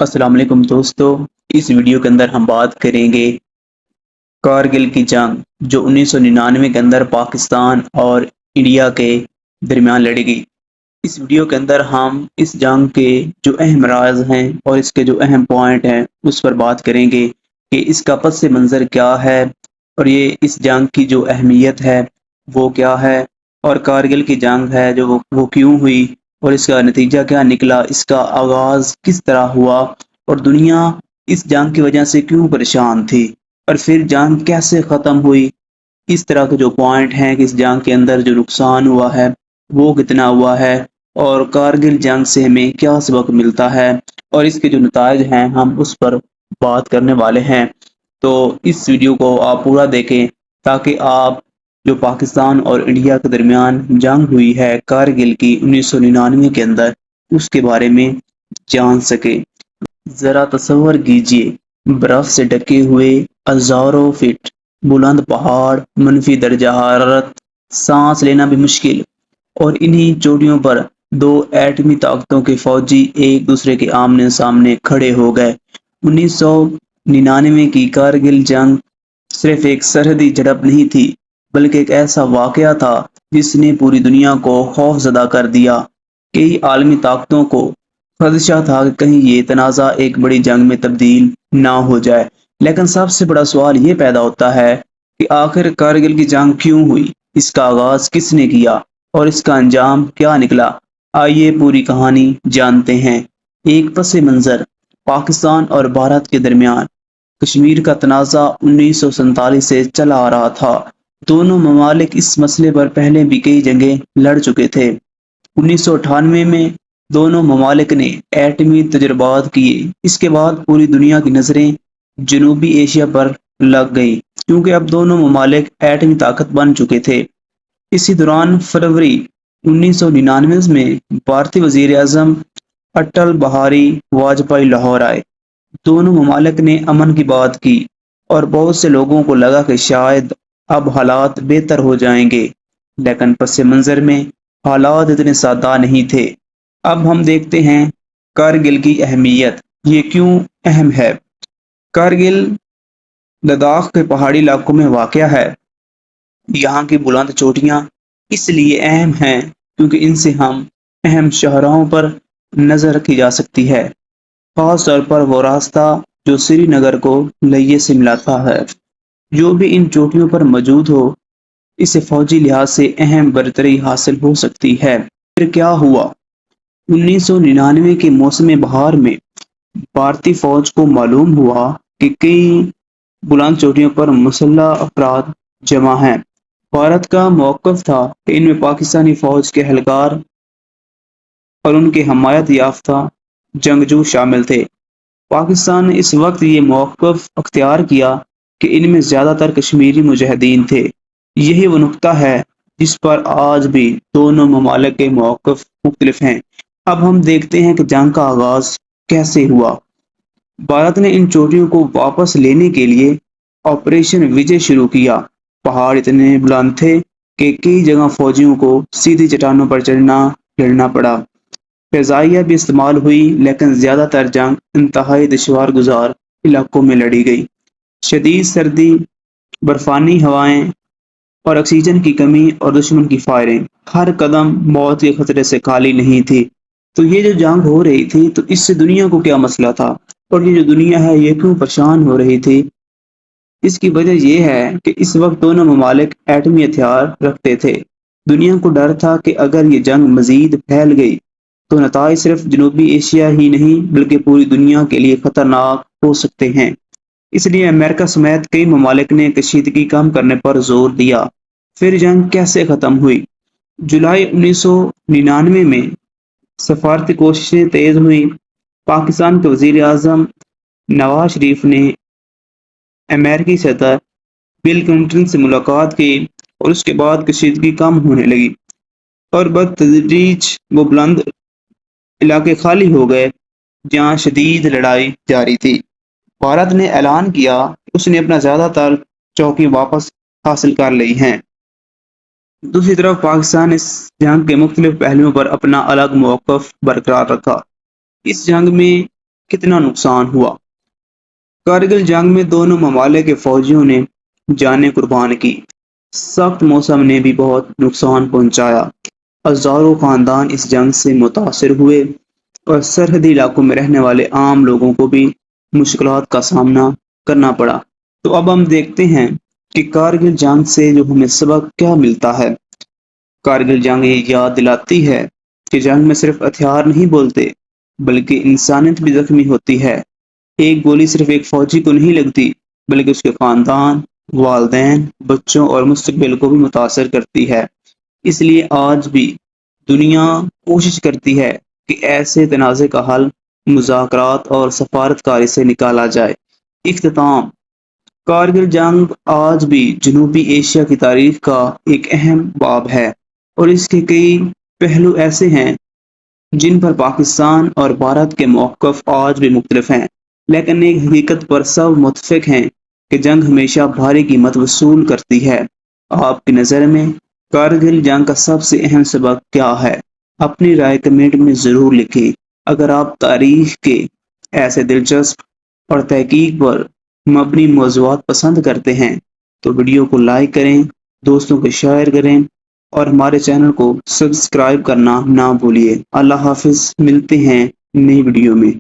अस्सलाम वालेकुम दोस्तों। इस वीडियो के अंदर हम बात करेंगे कारगिल की जंग जो 1999 के अंदर पाकिस्तान और इंडिया के दरमियान लड़ी गई। इस वीडियो के अंदर हम इस जंग के जो अहम राज हैं और इसके जो अहम पॉइंट हैं उस पर बात करेंगे कि इसका पस मंज़र क्या है और ये इस जंग की जो अहमियत है वो क्या है, और कारगिल की जंग है जो वो क्यों हुई और इसका नतीजा क्या निकला, इसका आगाज़ किस तरह हुआ और दुनिया इस जंग की वजह से क्यों परेशान थी और फिर जंग कैसे ख़त्म हुई। इस तरह के जो पॉइंट हैं कि इस जंग के अंदर जो नुकसान हुआ है वो कितना हुआ है और कारगिल जंग से हमें क्या सबक मिलता है और इसके जो नतायज हैं हम उस पर बात करने वाले हैं। तो इस वीडियो को आप पूरा देखें ताकि आप जो पाकिस्तान और इंडिया के दरमियान जंग हुई है कारगिल की 1999 के अंदर उसके बारे में जान सके। ज़रा तसव्वुर कीजिए, बर्फ से ढके हुए हज़ारों फीट बुलंद पहाड़, मनफी दर्जा हरारत, सांस लेना भी मुश्किल, और इन्हीं चोटियों पर दो एटमी ताकतों के फौजी एक दूसरे के आमने सामने खड़े हो गए। 1999 की कारगिल जंग सिर्फ एक सरहदी झड़प नहीं थी बल्कि एक ऐसा वाकया था जिसने पूरी दुनिया को खौफजदा कर दिया। कई आलमी ताकतों को खदशा था कि कहीं ये तनाज़ा एक बड़ी जंग में तब्दील ना हो जाए। लेकिन सबसे बड़ा सवाल ये पैदा होता है कि आखिर कारगिल की जंग क्यों हुई, इसका आगाज़ किसने किया और इसका अंजाम क्या निकला। आइए पूरी कहानी जानते हैं। एक पस मंज़र पाकिस्तान और भारत के दरमियान कश्मीर का तनाज़ा 1947 से चला आ रहा था। दोनों ममालिक इस मसले पर पहले भी कई जंगें लड़ चुके थे। 1998 में दोनों ममालिक ने एटमी तजर्बात किए। इसके बाद पूरी दुनिया की नज़रें जनूबी एशिया पर लग गई क्योंकि अब दोनों ममालिक एटमी ताकत बन चुके थे। इसी दौरान फरवरी 1999 में भारतीय वजीर आज़म अटल बिहारी वाजपेयी लाहौर आए। दोनों ममालिक ने अमन की बात की और बहुत से लोगों को लगा कि शायद अब हालात बेहतर हो जाएंगे, लेकिन पस मंज़र में हालात इतने सादा नहीं थे। अब हम देखते हैं कारगिल की अहमियत, ये क्यों अहम है। कारगिल लद्दाख के पहाड़ी इलाकों में वाक़या है। यहाँ की बुलंद चोटियाँ इसलिए अहम हैं क्योंकि इनसे हम अहम शाहराहों पर नज़र रखी जा सकती है, खास तौर पर वो रास्ता जो श्रीनगर को लेह से मिलाता है। जो भी इन चोटियों पर मौजूद हो इसे फौजी लिहाज से अहम बरतरी हासिल हो सकती है। फिर क्या हुआ। 1999 के मौसम बहार में भारतीय फौज को मालूम हुआ कि कई बुलंद चोटियों पर मुसल्लह अफराद जमा हैं। भारत का मौक़िफ़ था कि इनमें पाकिस्तानी फौज के एहलकार और उनके हमायत याफ्ता जंगजू शामिल थे। पाकिस्तान ने इस वक्त ये मौक़िफ़ अख्तियार किया कि इनमें ज़्यादातर कश्मीरी मुजाहिदीन थे। यही वो नुक्ता है जिस पर आज भी दोनों ममालिक के मौक़िफ़ मुख्तलिफ हैं। अब हम देखते हैं कि जंग का आगाज़ कैसे हुआ। भारत ने इन चोटियों को वापस लेने के लिए ऑपरेशन विजय शुरू किया। पहाड़ इतने बुलंद थे कि कई जगह फौजियों को सीधी चट्टानों पर चढ़ना लड़ना पड़ा। फ़िज़ाइया भी इस्तेमाल हुई लेकिन ज़्यादातर जंग इंतहाई दुश्वार गुजार इलाकों में लड़ी गई। शदीद सर्दी, बर्फानी हवाएं और ऑक्सीजन की कमी और दुश्मन की फायरिंग, हर कदम मौत के खतरे से खाली नहीं थी। तो ये जो जंग हो रही थी तो इससे दुनिया को क्या मसला था और ये जो दुनिया है ये क्यों परेशान हो रही थी। इसकी वजह यह है कि इस वक्त दोनों ममालिक एटमी हथियार रखते थे। दुनिया को डर था कि अगर ये जंग मजीद फैल गई तो नताइज सिर्फ जनूबी एशिया ही नहीं बल्कि पूरी दुनिया के लिए खतरनाक हो सकते हैं। इसलिए अमेरिका समेत कई ममालिक ने कशीदगी कम करने पर जोर दिया। फिर जंग कैसे ख़त्म हुई। जुलाई 1999 में सफारती कोशिशें तेज हुई। पाकिस्तान के वजीर आज़म नवाज शरीफ ने अमेरिकी सदर बिल क्लिंटन से मुलाकात की और उसके बाद कशीदगी कम होने लगी और बदतदरीज वो बुलंद इलाके खाली हो गए जहाँ शदीद लड़ाई जारी थी। भारत ने ऐलान किया कि उसने अपना ज़्यादातर चौकी वापस हासिल कर ली हैं। दूसरी तरफ पाकिस्तान इस जंग के मुख्तलिफ पहलुओं पर अपना अलग मौक़िफ़ बरकरार रखा। इस जंग में کتنا نقصان ہوا۔ کارگل جنگ میں دونوں ممالک کے فوجیوں نے جانیں قربان کی۔ سخت موسم نے بھی بہت نقصان پہنچایا۔ ہزاروں خاندان اس جنگ سے متاثر ہوئے اور سرحدی علاقوں میں رہنے والے عام لوگوں کو بھی مشکلات کا سامنا کرنا پڑا۔ تو اب ہم دیکھتے ہیں کہ کارگل جنگ سے جو ہمیں سبق کیا ملتا ہے۔ کارگل جنگ یہ یاد دلاتی ہے کہ جنگ میں صرف ہتھیار نہیں بولتے بلکہ انسانیت بھی زخمی ہوتی ہے۔ ایک گولی صرف ایک فوجی کو نہیں لگتی بلکہ اس کے خاندان، والدین، بچوں اور مستقبل کو بھی متاثر کرتی ہے۔ اس لیے آج بھی دنیا کوشش کرتی ہے کہ ایسے تنازع کا حل مذاکرات اور سفارت کاری سے نکالا جائے۔ اختتام: کارگل جنگ آج بھی جنوبی ایشیا کی تاریخ کا ایک اہم باب ہے اور اس کے کئی پہلو ایسے ہیں جن پر پاکستان اور بھارت کے موقف آج بھی مختلف ہیں، لیکن ایک حقیقت پر سب متفق ہیں کہ جنگ ہمیشہ بھاری قیمت وصول کرتی ہے۔ آپ کی نظر میں کارگل جنگ کا سب سے اہم سبق کیا ہے؟ اپنی رائے کمنٹ میں ضرور لکھیں۔ اگر آپ تاریخ کے ایسے دلچسپ اور تحقیق پر مبنی موضوعات پسند کرتے ہیں تو ویڈیو کو لائک کریں، دوستوں کو شیئر کریں اور ہمارے چینل کو سبسکرائب کرنا نہ بھولیے۔ اللہ حافظ، ملتے ہیں نئی ویڈیو میں۔